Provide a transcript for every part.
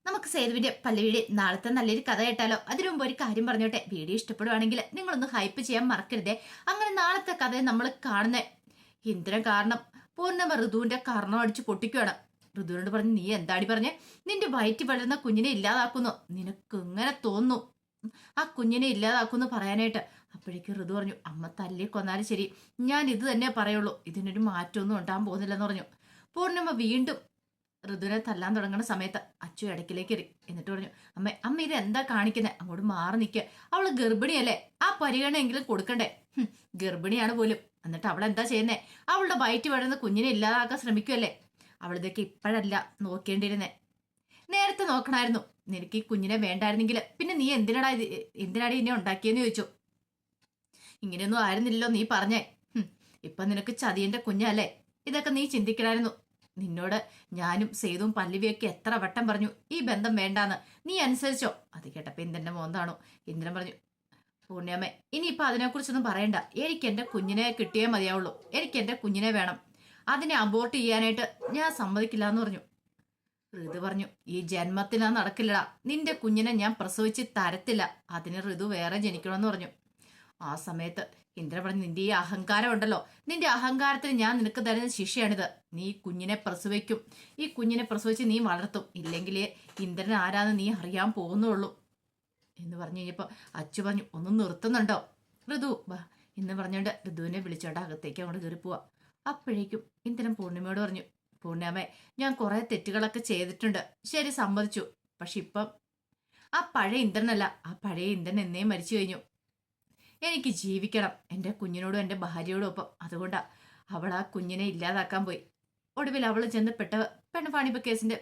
നമുക്ക് സേതുവിന്റെ പല്ലവിയുടെ നാളത്തെ നല്ലൊരു കഥ കേട്ടാലോ? അതിനു മുമ്പ് ഒരു കാര്യം പറഞ്ഞോട്ടെ. വീഡിയോ ഇഷ്ടപ്പെടുവാണെങ്കിൽ നിങ്ങളൊന്ന് ഹൈപ്പ് ചെയ്യാൻ മറക്കരുതേ. അങ്ങനെ നാളത്തെ കഥയെ നമ്മൾ കാണുന്ന ഇന്ദ്രൻ കാരണം പൂർണ്ണമ ഋതുവിന്റെ കർണം അടിച്ച് പൊട്ടിക്കുകയാണ്. ഋതുവിനോട് പറഞ്ഞു, നീ എന്താടി പറഞ്ഞേ? നിന്റെ വയറ്റി വളരുന്ന കുഞ്ഞിനെ ഇല്ലാതാക്കുന്നു. നിനക്ക് എങ്ങനെ തോന്നുന്നു ആ കുഞ്ഞിനെ ഇല്ലാതാക്കുന്നു പറയാനായിട്ട്? അപ്പോഴേക്ക് ഋതു പറഞ്ഞു, അമ്മ തല്ലി കൊന്നാലും ശരി, ഞാൻ ഇത് തന്നെ പറയുള്ളൂ. ഇതിനൊരു മാറ്റമൊന്നും ഉണ്ടാകാൻ പോകുന്നില്ലെന്ന് പറഞ്ഞു. പൂർണ്ണിമ വീണ്ടും ഋതുവിനെ തല്ലാൻ തുടങ്ങുന്ന സമയത്ത് അച്ചു ഇടയ്ക്കിലേക്ക് എറി. എന്നിട്ട് പറഞ്ഞു, അമ്മ ഇത് എന്താ കാണിക്കുന്നത്? അങ്ങോട്ട് മാറി നിൽക്കുക. അവള് ഗർഭിണിയല്ലേ, ആ പരിഗണനെങ്കിലും കൊടുക്കണ്ടേ? ഗർഭിണിയാണ് പോലും. എന്നിട്ട് അവൾ എന്താ ചെയ്യുന്നേ? അവളുടെ വയറ്റി വളരുന്ന കുഞ്ഞിനെ ഇല്ലാതാക്കാൻ ശ്രമിക്കുമല്ലേ? അവളിതൊക്കെ ഇപ്പോഴല്ല നോക്കേണ്ടിയിരുന്നേ, നേരത്തെ നോക്കണമായിരുന്നു. നിനക്ക് ഈ കുഞ്ഞിനെ വേണ്ടായിരുന്നെങ്കിൽ പിന്നെ നീ എന്തിനാടി ഇന്നെ ഉണ്ടാക്കിയെന്ന് ചോദിച്ചു. ഇങ്ങനെയൊന്നും ആയിരുന്നില്ലല്ലോ നീ പറഞ്ഞേ. ഇപ്പൊ നിനക്ക് ചതിയന്റെ കുഞ്ഞല്ലേ? ഇതൊക്കെ നീ ചിന്തിക്കണമായിരുന്നു. നിന്നോട് ഞാനും സേതുവും പല്ലവിയൊക്കെ എത്ര വട്ടം പറഞ്ഞു ഈ ബന്ധം വേണ്ടാന്ന്. നീ അനുസരിച്ചോ? അത് കേട്ടപ്പോ ഇന്ദ്രന്റെ മോന്താണോ. ഇന്ദ്രൻ പറഞ്ഞു, പൂർണ്ണിയമ്മേ, ഇനിയിപ്പൊ അതിനെക്കുറിച്ചൊന്നും പറയണ്ട. എനിക്ക് എന്റെ കുഞ്ഞിനെ കിട്ടിയേ മതിയാവുള്ളൂ. എനിക്ക് എന്റെ കുഞ്ഞിനെ വേണം. അതിനെ അബോർട്ട് ചെയ്യാനായിട്ട് ഞാൻ സമ്മതിക്കില്ല എന്ന് പറഞ്ഞു. ഋതു പറഞ്ഞു, ഈ ജന്മത്തിൽ അത് നടക്കില്ലടാ. നിന്റെ കുഞ്ഞിനെ ഞാൻ പ്രസവിച്ച് തരത്തില്ല. അതിന് ഋതു വേറെ ജനിക്കണമെന്ന് പറഞ്ഞു. ആ സമയത്ത് ഇന്ദ്രൻ പറഞ്ഞു, നിന്റെ ഈ അഹങ്കാരം ഉണ്ടല്ലോ, നിന്റെ അഹങ്കാരത്തിന് ഞാൻ നിനക്ക് തരുന്ന ശിക്ഷയാണിത്. നീ കുഞ്ഞിനെ പ്രസവിക്കും. ഈ കുഞ്ഞിനെ പ്രസവിച്ച് നീ വളർത്തും. ഇല്ലെങ്കിൽ ഇന്ദ്രൻ ആരാന്ന് നീ അറിയാൻ പോകുന്നുള്ളൂ എന്ന് പറഞ്ഞു കഴിഞ്ഞപ്പോ അച്ചു പറഞ്ഞു, ഒന്നും നിർത്തുന്നുണ്ടോ ഋതു? വാ എന്ന് പറഞ്ഞോണ്ട് ഋതുവിനെ വിളിച്ചോണ്ട് അകത്തേക്ക് അങ്ങോട്ട് കയറി പോവാ. അപ്പോഴേക്കും ഇന്ദ്രൻ പൂർണ്ണിമയോട് പറഞ്ഞു, പൂർണ്ണിമേ, ഞാൻ കുറെ തെറ്റുകളൊക്കെ ചെയ്തിട്ടുണ്ട്, ശരി, സമ്മതിച്ചു. പക്ഷെ ഇപ്പം ആ പഴയ ഇന്ദ്രനല്ല. ആ പഴയ ഇന്ദ്രൻ എന്നേ മരിച്ചു കഴിഞ്ഞു. എനിക്ക് ജീവിക്കണം എൻ്റെ കുഞ്ഞിനോടും എൻ്റെ ഭാര്യയോടും ഒപ്പം. അതുകൊണ്ടാ അവൾ ആ കുഞ്ഞിനെ ഇല്ലാതാക്കാൻ പോയി. ഒടുവിൽ അവൾ ചെന്ന് പെണ്ണുപാണിപ്പ കേസിന്റെ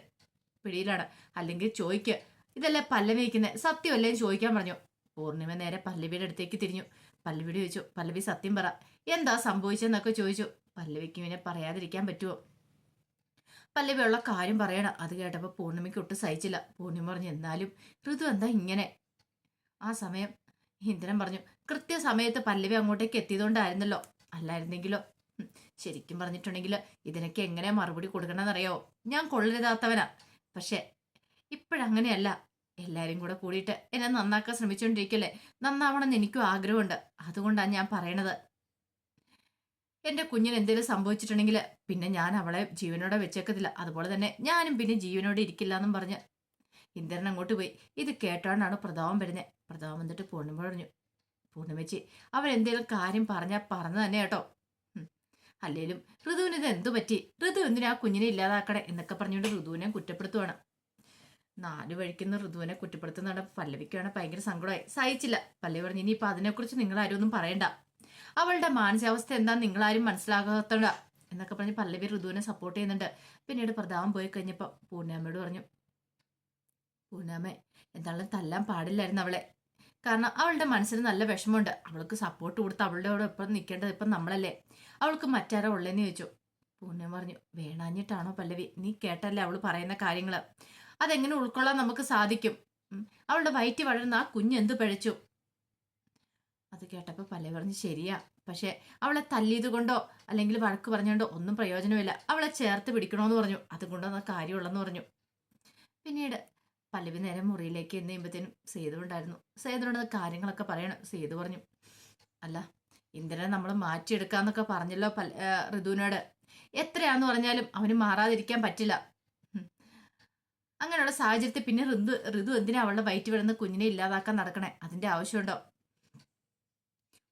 പിടിയിലാണ്. അല്ലെങ്കിൽ ചോദിക്കുക, ഇതല്ലേ പല്ലവി വയ്ക്കുന്നത്, സത്യമല്ലേ ചോദിക്കാൻ പറഞ്ഞു. പൂർണ്ണിമ നേരെ പല്ലവിയുടെ അടുത്തേക്ക് തിരിഞ്ഞു. പല്ലവിയോട് ചോദിച്ചു, പല്ലവി സത്യം പറ, എന്താ സംഭവിച്ചെന്നൊക്കെ ചോദിച്ചു. പല്ലവിക്ക് ഇവനെ പറയാതിരിക്കാൻ പറ്റുമോ? പല്ലവി ഉള്ള കാര്യം പറയണം. അത് കേട്ടപ്പോൾ പൂർണ്ണിമയ്ക്ക് ഒട്ടും സഹിച്ചില്ല. പൂർണ്ണിമ പറഞ്ഞു, എന്നാലും ഋതു എന്താ ഇങ്ങനെ? ആ സമയം ഇന്ദ്രൻ പറഞ്ഞു, കൃത്യസമയത്ത് പല്ലവി അങ്ങോട്ടേക്ക് എത്തിയതുകൊണ്ടായിരുന്നല്ലോ. അല്ലായിരുന്നെങ്കിലോ? ശരിക്കും പറഞ്ഞിട്ടുണ്ടെങ്കിൽ ഇതിനൊക്കെ എങ്ങനെ മറുപടി കൊടുക്കണമെന്നറിയാവോ? ഞാൻ കൊള്ളരുതാത്തവനാ. പക്ഷെ ഇപ്പോഴങ്ങനെയല്ല. എല്ലാരും കൂടെ കൂടിയിട്ട് എന്നെ നന്നാക്കാൻ ശ്രമിച്ചുകൊണ്ടിരിക്കല്ലേ. നന്നാവണമെന്ന് എനിക്കും ആഗ്രഹമുണ്ട്. അതുകൊണ്ടാണ് ഞാൻ പറയണത്. എന്റെ കുഞ്ഞിന് എന്തെങ്കിലും സംഭവിച്ചിട്ടുണ്ടെങ്കിൽ പിന്നെ ഞാൻ അവളെ ജീവനോടെ വെച്ചേക്കത്തില്ല. അതുപോലെ തന്നെ ഞാനും പിന്നെ ജീവനോടെ ഇരിക്കില്ല എന്നും പറഞ്ഞ് ഇന്ദ്രൻ അങ്ങോട്ട് പോയി. ഇത് കേട്ടോണ്ടാണ് പ്രതാപം വരുന്നത്. പ്രതാപം വന്നിട്ട് പൂർണ്ണിമ പറഞ്ഞു, പൂർണ്ണിമച്ചി, അവരെന്തേലും കാര്യം പറഞ്ഞാൽ പറഞ്ഞു തന്നെ കേട്ടോ. അല്ലേലും ഋതുവിന് ഇത് എന്തു പറ്റി? ഋതു എന്തിനാ ആ കുഞ്ഞിനെ ഇല്ലാതാക്കണേ എന്നൊക്കെ പറഞ്ഞുകൊണ്ട് ഋതുവിനെ കുറ്റപ്പെടുത്തുവാണ്. നാല് വഴിക്കുന്ന ഋതുവിനെ കുറ്റപ്പെടുത്തുന്ന പല്ലവിക്കാണ് ഭയങ്കര സങ്കടമായി. സഹിച്ചില്ല. പല്ലവി പറഞ്ഞു, ഇനിയിപ്പൊ അതിനെക്കുറിച്ച് നിങ്ങൾ ആരും ഒന്നും പറയണ്ട. അവളുടെ മാനസികാവസ്ഥ എന്താന്ന് നിങ്ങളാരും മനസ്സിലാകാത്തണ്ട എന്നൊക്കെ പറഞ്ഞ് പല്ലവി ഋതുവിനെ സപ്പോർട്ട് ചെയ്യുന്നുണ്ട്. പിന്നീട് പ്രതാപം പോയി കഴിഞ്ഞപ്പോൾ പൂർണ്ണിമയോട് പറഞ്ഞു, പൂർണ്ണിമേ, എന്തായാലും തല്ലാൻ പാടില്ലായിരുന്നു അവളെ. കാരണം അവളുടെ മനസ്സിന് നല്ല വിഷമമുണ്ട്. അവൾക്ക് സപ്പോർട്ട് കൊടുത്ത് അവളുടെ കൂടെ എപ്പോഴും നിൽക്കേണ്ടത് ഇപ്പം നമ്മളല്ലേ. അവൾക്ക് മറ്റാരോ ഉള്ളതെന്ന് ചോദിച്ചു. പൂർണ്ണിമ പറഞ്ഞു, വേണാഞ്ഞിട്ടാണോ പല്ലവി? നീ കേട്ടല്ലേ അവൾ പറയുന്ന കാര്യങ്ങൾ. അതെങ്ങനെ ഉൾക്കൊള്ളാൻ നമുക്ക് സാധിക്കും? അവളുടെ വയറ്റി വളരുന്ന ആ കുഞ്ഞ് എന്ത് പഴിച്ചു? അത് കേട്ടപ്പോൾ പല്ലവി പറഞ്ഞു, ശരിയാ, പക്ഷെ അവളെ തല്ലിയത് കൊണ്ടോ അല്ലെങ്കിൽ വഴക്ക് പറഞ്ഞുകൊണ്ടോ ഒന്നും പ്രയോജനമില്ല. അവളെ ചേർത്ത് പിടിക്കണമെന്ന് പറഞ്ഞു. അതുകൊണ്ടൊന്നും കാര്യമുള്ളെന്ന് പറഞ്ഞു. പിന്നീട് പല്ലവി നേരെ മുറിയിലേക്ക് എന്ന് കഴിയുമ്പോഴത്തേനും സേതു ഉണ്ടായിരുന്നു. സേതുനോട് കാര്യങ്ങളൊക്കെ പറയണം. സേതു പറഞ്ഞു, അല്ല, ഇന്ദ്രനെ നമ്മൾ മാറ്റിയെടുക്കാന്നൊക്കെ പറഞ്ഞല്ലോ ഋതുവിനോട്. എത്രയാന്ന് പറഞ്ഞാലും അവന് മാറാതിരിക്കാൻ പറ്റില്ല. അങ്ങനെയുള്ള സാഹചര്യത്തിൽ പിന്നെ ഋതു എന്തിനാ അവളുടെ വയറ്റി വിടുന്ന കുഞ്ഞിനെ ഇല്ലാതാക്കാൻ നടക്കണേ? അതിന്റെ ആവശ്യമുണ്ടോ?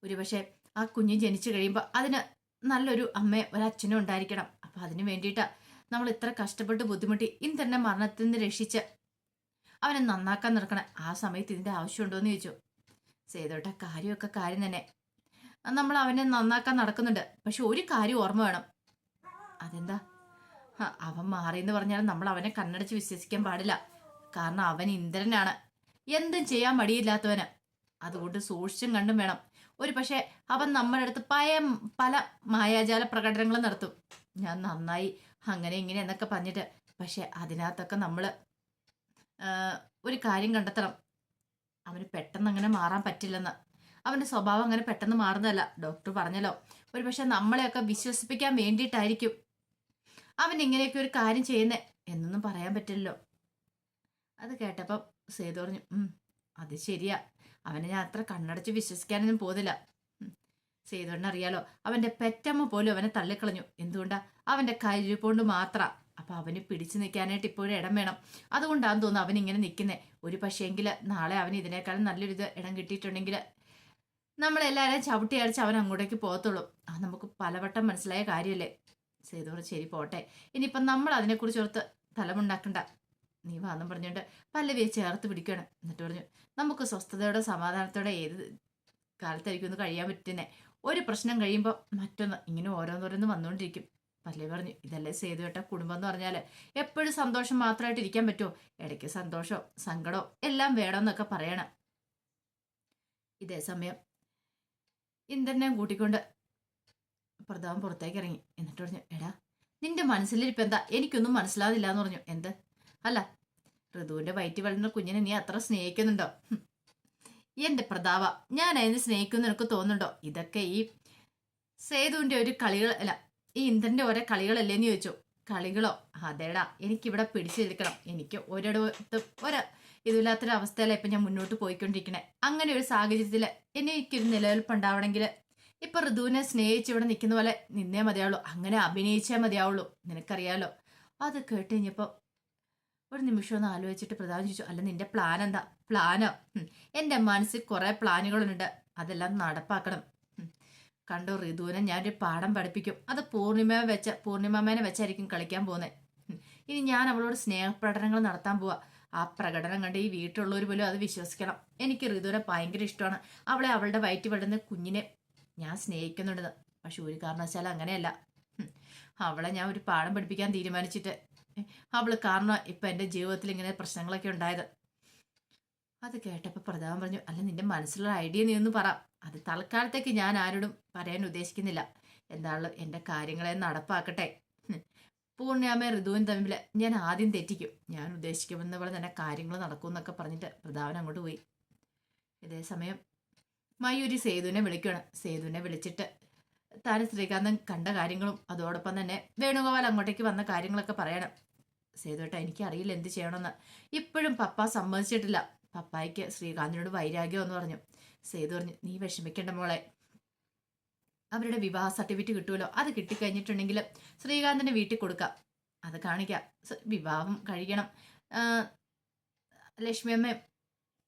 ഒരുപക്ഷെ ആ കുഞ്ഞ് ജനിച്ചു കഴിയുമ്പോൾ അതിന് നല്ലൊരു അമ്മയും ഒരച്ഛനും ഉണ്ടായിരിക്കണം. അപ്പൊ അതിന് വേണ്ടിയിട്ടാ നമ്മൾ ഇത്ര കഷ്ടപ്പെട്ട് ബുദ്ധിമുട്ടി ഇന്ദ്രനെ മരണത്തിൽ നിന്ന് രക്ഷിച്ച് അവനെ നന്നാക്കാൻ നടക്കണം. ആ സമയത്ത് ഇതിന്റെ ആവശ്യമുണ്ടോ എന്ന് ചോദിച്ചു. സേതോട്ട, കാര്യമൊക്കെ കാര്യം തന്നെ. നമ്മൾ അവനെ നന്നാക്കാൻ നടക്കുന്നുണ്ട്. പക്ഷെ ഒരു കാര്യം ഓർമ്മ വേണം. അതെന്താ? അവൻ മാറിയെന്ന് പറഞ്ഞാൽ നമ്മൾ അവനെ കണ്ണടച്ച് വിശ്വസിക്കാൻ പാടില്ല. കാരണം അവൻ ഇന്ദ്രനാണ്, എന്തും ചെയ്യാൻ മടിയില്ലാത്തവന്. അതുകൊണ്ട് സൂക്ഷിച്ചും കണ്ടും വേണം. ഒരു പക്ഷെ അവൻ നമ്മുടെ അടുത്ത് പല മായാജാല പ്രകടനങ്ങളും നടത്തും. ഞാൻ നന്നായി അങ്ങനെ ഇങ്ങനെ എന്നൊക്കെ പറഞ്ഞിട്ട്. പക്ഷെ അതിനകത്തൊക്കെ നമ്മള് ഒരു കാര്യം കണ്ടെത്തണം. അവന് പെട്ടെന്ന് അങ്ങനെ മാറാൻ പറ്റില്ലെന്ന്. അവന്റെ സ്വഭാവം അങ്ങനെ പെട്ടെന്ന് മാറുന്നതല്ല. ഡോക്ടർ പറഞ്ഞല്ലോ. ഒരു പക്ഷെ നമ്മളെയൊക്കെ വിശ്വസിപ്പിക്കാൻ വേണ്ടിയിട്ടായിരിക്കും അവൻ ഇങ്ങനെയൊക്കെ ഒരു കാര്യം ചെയ്യുന്നേ എന്നൊന്നും പറയാൻ പറ്റില്ലല്ലോ. അത് കേട്ടപ്പം സേതു പറഞ്ഞു, അത് ശരിയാ, അവനെ ഞാൻ അത്ര കണ്ണടച്ച് വിശ്വസിക്കാനൊന്നും പോകുന്നില്ല. സേതുവിനെ അറിയാലോ, അവന്റെ പെറ്റമ്മ പോലും അവനെ തള്ളിക്കളഞ്ഞു. എന്തുകൊണ്ടാ? അവന്റെ കഴിവുകൊണ്ട് മാത്ര. അപ്പൊ അവന് പിടിച്ചു നിൽക്കാനായിട്ട് ഇപ്പോഴും ഇടം വേണം. അതുകൊണ്ടാന്ന് തോന്നുന്നു അവൻ ഇങ്ങനെ നിൽക്കുന്നേ. ഒരു പക്ഷേങ്കില് നാളെ അവന് ഇതിനേക്കാളും നല്ലൊരു ഇടം കിട്ടിയിട്ടുണ്ടെങ്കിൽ നമ്മളെല്ലാവരെയും ചവിട്ടി അടിച്ച് അവൻ അങ്ങോട്ടേക്ക് പോകത്തുള്ളൂ. അത് നമുക്ക് പലവട്ടം മനസ്സിലായ കാര്യമല്ലേ. സേതു പറഞ്ഞു, ശരി പോട്ടെ, ഇനിയിപ്പം നമ്മൾ അതിനെക്കുറിച്ച് ഓർത്ത് തലമുണ്ടാക്കണ്ട, നീ വാന്നും പറഞ്ഞുകൊണ്ട് പല്ലവിയെ ചേർത്ത് പിടിക്കുകയാണ്. എന്നിട്ട് പറഞ്ഞു, നമുക്ക് സ്വസ്ഥതയോടെ സമാധാനത്തോടെ ഏത് കാലത്തായിരിക്കും ഒന്ന് കഴിയാൻ പറ്റുന്നേ. ഒരു പ്രശ്നം കഴിയുമ്പോൾ മറ്റൊന്ന്, ഇങ്ങനെ ഓരോന്നോരോന്ന് വന്നുകൊണ്ടിരിക്കും. പല്ലവി പറഞ്ഞു, ഇതല്ലേ സേതുവേട്ട കുടുംബം എന്ന് പറഞ്ഞാൽ, എപ്പോഴും സന്തോഷം മാത്രമായിട്ട് ഇരിക്കാൻ പറ്റുമോ? ഇടയ്ക്ക് സന്തോഷമോ സങ്കടമോ എല്ലാം വേണമെന്നൊക്കെ പറയണം. ഇതേ സമയം ഇന്ദ്രനെ കൂട്ടിക്കൊണ്ട് പ്രതാപൻ പുറത്തേക്ക് ഇറങ്ങി. എന്നിട്ട് പറഞ്ഞു, എടാ നിന്റെ മനസ്സിലിരിപ്പ് എന്താ? എനിക്കൊന്നും മനസ്സിലാവില്ല എന്ന് പറഞ്ഞു. എന്ത്? അല്ല, ഋതുവിന്റെ വയറ്റി വളർന്ന കുഞ്ഞിനെ നീ അത്ര സ്നേഹിക്കുന്നുണ്ടോ? എന്റെ പ്രതാപ, ഞാൻ അതിനെ സ്നേഹിക്കുന്നു എനിക്ക് തോന്നുന്നുണ്ടോ? ഇതൊക്കെ ഈ സേതുവിന്റെ ഒരു കളികൾ അല്ല, ഈ ഇന്ദ്രന്റെ ഓരോ കളികളല്ലേന്ന് ചോദിച്ചു. കളികളോ? അതേടാ, എനിക്കിവിടെ പിടിച്ചിരിക്കണം. എനിക്ക് ഒരിടത്തും ഇതില്ലാത്തൊരു അവസ്ഥയിലാണ് ഇപ്പൊ ഞാൻ മുന്നോട്ട് പോയിക്കൊണ്ടിരിക്കണേ. അങ്ങനെ ഒരു സാഹചര്യത്തിൽ എനിക്കൊരു നിലനിൽപ്പുണ്ടാവണമെങ്കിൽ ഇപ്പൊ ഋതുവിനെ സ്നേഹിച്ച് ഇവിടെ നിൽക്കുന്ന പോലെ നിന്നേ മതിയാവുള്ളൂ, അങ്ങനെ അഭിനയിച്ചേ മതിയാവുള്ളൂ. നിനക്കറിയാലോ. അത് കേട്ട് കഴിഞ്ഞപ്പോ ഒരു നിമിഷം ഒന്ന് ആലോചിച്ചിട്ട് പ്രധാനം ചോദിച്ചു, അല്ല നിന്റെ പ്ലാൻ എന്താ? പ്ലാനോ? എന്റെ മനസ്സിൽ കുറെ പ്ലാനുകളുണ്ട്, അതെല്ലാം നടപ്പാക്കണം. കണ്ടോ, ഋതുവിനെ ഞാനൊരു പാഠം പഠിപ്പിക്കും. അത് പൂർണിമേനെ വെച്ചായിരിക്കും കളിക്കാൻ പോകുന്നത്. ഇനി ഞാൻ അവളോട് സ്നേഹപ്രകടനങ്ങൾ നടത്താൻ പോവാ. ആ പ്രകടനം കണ്ട് ഈ വീട്ടിലുള്ളവർ പോലും അത് വിശ്വസിക്കണം. എനിക്ക് ഋതുവിനെ ഭയങ്കര ഇഷ്ടമാണ്. അവളെ അവളുടെ വയറ്റി വിടുന്ന കുഞ്ഞിനെ ഞാൻ സ്നേഹിക്കുന്നുണ്ടെന്ന്. പക്ഷെ ഒരു കാരണവശാലും അങ്ങനെയല്ല. അവളെ ഞാൻ ഒരു പാഠം പഠിപ്പിക്കാൻ തീരുമാനിച്ചിട്ട് അവള് കാരണം ഇപ്പൊ എന്റെ ജീവിതത്തിൽ ഇങ്ങനെ പ്രശ്നങ്ങളൊക്കെ ഉണ്ടായത്. അത് കേട്ടപ്പോ പ്രതാപൻ പറഞ്ഞു, അല്ല നിന്റെ മനസ്സിലുള്ള ഐഡിയ നീ ഒന്ന് പറ. അത് തൽക്കാലത്തേക്ക് ഞാൻ ആരോടും പറയാൻ ഉദ്ദേശിക്കുന്നില്ല. എന്തായാലും എന്റെ കാര്യങ്ങളെ നടപ്പാക്കട്ടെ. പൂർണ്ണിമയും ഋതുവും തമ്മിൽ ഞാൻ ആദ്യം തെറ്റിക്കും. ഞാൻ ഉദ്ദേശിക്കുമെന്ന പോലെ തന്നെ കാര്യങ്ങൾ നടക്കും എന്നൊക്കെ പറഞ്ഞിട്ട് പ്രതാപൻ അങ്ങോട്ട് പോയി. ഇതേസമയം മയൂരി സേതുവിനെ വിളിക്കണം. സേതുവിനെ വിളിച്ചിട്ട് താൻ ശ്രീകാന്തൻ കണ്ട കാര്യങ്ങളും അതോടൊപ്പം തന്നെ വേണുഗോപാൽ അങ്ങോട്ടേക്ക് വന്ന കാര്യങ്ങളൊക്കെ പറയണം. സേതുവേട്ട, എനിക്കറിയില്ല എന്ത് ചെയ്യണമെന്ന്. ഇപ്പോഴും പപ്പ സമ്മതിച്ചിട്ടില്ല. പപ്പായ്ക്ക് ശ്രീകാന്തിനോട് വൈരാഗ്യം എന്ന് പറഞ്ഞു. സേതു പറഞ്ഞു, നീ വിഷമിക്കേണ്ട മോളെ, അവരുടെ വിവാഹ സർട്ടിഫിക്കറ്റ് കിട്ടുമല്ലോ, അത് കിട്ടിക്കഴിഞ്ഞിട്ടുണ്ടെങ്കിൽ ശ്രീകാന്തിന്റെ വീട്ടിൽ കൊടുക്കാം, അത് കാണിക്കാം. വിവാഹം കഴിയണം. ലക്ഷ്മിയമ്മയും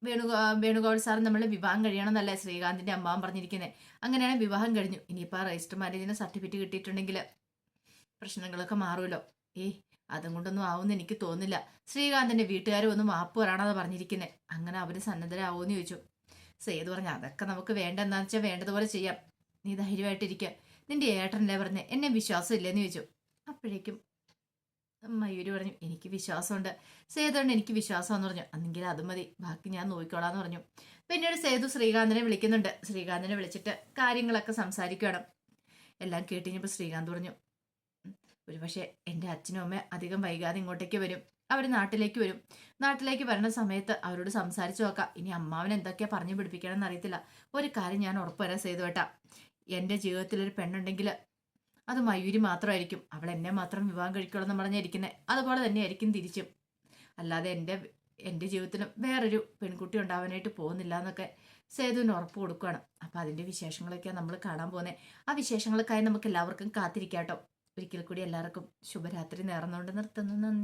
വേണുഗോപാൽ സാറും നമ്മളെ വിവാഹം കഴിയണം എന്നല്ലേ ശ്രീകാന്തിന്റെ അമ്മാവൻ പറഞ്ഞിരിക്കുന്നത്. അങ്ങനെയാണ് വിവാഹം കഴിഞ്ഞു. ഇനിയിപ്പോൾ രജിസ്റ്റർ മാരേജിന് സർട്ടിഫിക്കറ്റ് കിട്ടിയിട്ടുണ്ടെങ്കിൽ പ്രശ്നങ്ങളൊക്കെ മാറുമല്ലോ. അതും കൊണ്ടൊന്നും ആവുമെന്ന് എനിക്ക് തോന്നുന്നില്ല. ശ്രീകാന്തിന്റെ വീട്ടുകാരും ഒന്ന് മാപ്പ് വരാണെന്ന് പറഞ്ഞിരിക്കുന്നത്. അങ്ങനെ അവര് സന്നദ്ധരാവോന്ന് ചോദിച്ചു. സേതു പറഞ്ഞു, അതൊക്കെ നമുക്ക് വേണ്ടെന്നാന്ന് വെച്ചാൽ വേണ്ടതുപോലെ ചെയ്യാം, നീ ധൈര്യമായിട്ടിരിക്കുക. നിന്റെ ഏട്ടനല്ലേ പറഞ്ഞേ, എന്നെ വിശ്വാസം ഇല്ലെന്ന് ചോദിച്ചു. അപ്പോഴേക്കും മയൂരി പറഞ്ഞു, എനിക്ക് വിശ്വാസമുണ്ട് സേതുണ്ട്, എനിക്ക് വിശ്വാസം എന്ന് പറഞ്ഞു. അന്നെങ്കിൽ അത് മതി, ബാക്കി ഞാൻ നോക്കിക്കോളാന്ന് പറഞ്ഞു. പിന്നീട് സേതു ശ്രീകാന്തിനെ വിളിക്കുന്നുണ്ട്. ശ്രീകാന്തിനെ വിളിച്ചിട്ട് കാര്യങ്ങളൊക്കെ സംസാരിക്കണം. എല്ലാം കേട്ടിഞ്ഞപ്പോൾ ശ്രീകാന്ത് പറഞ്ഞു, ഒരു പക്ഷേ എൻ്റെ അച്ഛനും അമ്മ അധികം വൈകാതെ ഇങ്ങോട്ടേക്ക് വരും. അവർ നാട്ടിലേക്ക് വരും. നാട്ടിലേക്ക് വരുന്ന സമയത്ത് അവരോട് സംസാരിച്ചു നോക്കാം. ഇനി അമ്മാവൻ എന്തൊക്കെയാ പറഞ്ഞു പിടിപ്പിക്കണമെന്ന് അറിയത്തില്ല. ഒരു കാര്യം ഞാൻ ഉറപ്പുവരാൻ സേതുവേട്ടാ, എൻ്റെ ജീവിതത്തിലൊരു പെണ്ണുണ്ടെങ്കിൽ അത് മയൂരി മാത്രമായിരിക്കും. അവൾ എന്നെ മാത്രം വിവാഹം കഴിക്കുള്ളൂ എന്ന് പറഞ്ഞിരിക്കുന്നത്. അതുപോലെ തന്നെയായിരിക്കും തിരിച്ചും. അല്ലാതെ എൻ്റെ ജീവിതത്തിലും വേറൊരു പെൺകുട്ടി ഉണ്ടാവാനായിട്ട് പോകുന്നില്ല എന്നൊക്കെ സേതുവിന് ഉറപ്പ് കൊടുക്കുകയാണ്. അപ്പം അതിൻ്റെ വിശേഷങ്ങളൊക്കെയാണ് നമ്മൾ കാണാൻ പോകുന്നത്. ആ വിശേഷങ്ങൾക്കായി നമുക്ക് എല്ലാവർക്കും കാത്തിരിക്കാം കേട്ടോ. ഒരിക്കൽ കൂടി എല്ലാവർക്കും ശുഭരാത്രി നേർന്നുകൊണ്ട് നിർത്തുന്നു. നന്ദി.